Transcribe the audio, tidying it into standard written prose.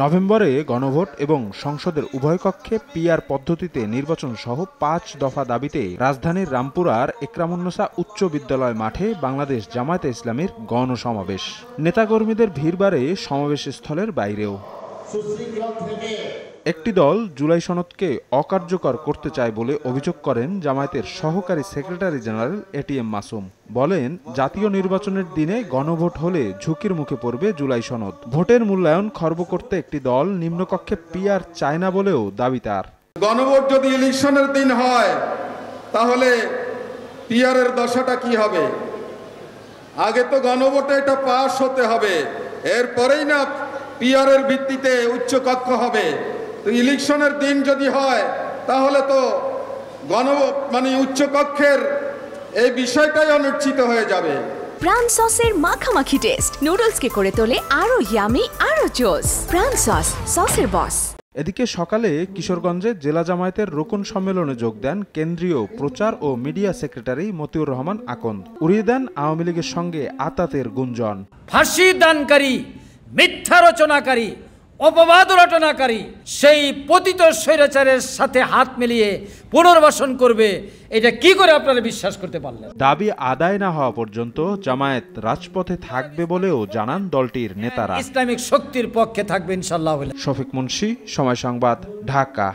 নভেম্বরে গণভোট এবং সংসদের উভয় কক্ষে পিআর পদ্ধতিতে নির্বাচন সহ ৫ দফা দাবিতে রাজধানীর রামপুরার একরামুন্নেছা উচ্চ বিদ্যালয় মাঠে বাংলাদেশ জামায়াতে ইসলামীর গণসমাবেশ। নেতাকর্মীদের ভিড় বাড়ে সমাবেশস্থলের বাইরেও। একটি দল জুলাই সনদকে অকার্যকর করতে চায় বলে অভিযোগ করেন জামায়াতের সহকারী সেক্রেটারি জেনারেল এটিএম মাসুম। বলেন, জাতীয় নির্বাচনের দিনে গণভোট হলে ঝুঁকির মুখে পড়বে জুলাই সনদ। ভোটের মূল্যায়ন খর্ব করতে একটি দল নিম্নকক্ষে পিআর চায় না বলেও দাবি তার। গণভোট যদি ইলেকশনের দিন হয় তাহলে পিআর এর দশাটা কি হবে? আগে তো গণভোটে এটা পাস হতে হবে, এরপরেই না পিআর এর ভিত্তিতে উচ্চ কক্ষ হবে। তো ইলেকশনের দিন যদি হয় তাহলে তো উচ্চ কক্ষের এই বিষয়টাই অনিশ্চিত হয়ে যাবে। প্রাণ সসের মাখামাখি টেস্ট নুডলসকে করে তোলে আরো ইয়ামি আরো জোস। প্রাণ সস, সসের বস। এদিকে সকালে কিশোরগঞ্জে জেলা জামায়াতের রোকন সম্মেলনে যোগ দেন কেন্দ্রীয় প্রচার ও মিডিয়া সেক্রেটারি মতিউর রহমান আকন্দ। উড়িয়ে দেন আওয়ামী লীগের সঙ্গে আতাতের গুঞ্জন। ফাঁসি দানকারী, মিথ্যা রচনাকারী, অপবাদ রটনাকারী সেই পতিত স্বৈরাচারের সাথে হাত মিলিয়ে পুনর্বাসন করবে, এটা কি করে আপনারা বিশ্বাস করতে পারলেন? দাবি আদায় না হওয়া পর্যন্ত জামায়াত রাজপথে থাকবে বলেও জানান দলটির নেতারা। ইসলামিক শক্তির পক্ষে থাকবে ইনশাআল্লাহ। শফিক মুন্সি, সময় সংবাদ, ঢাকা।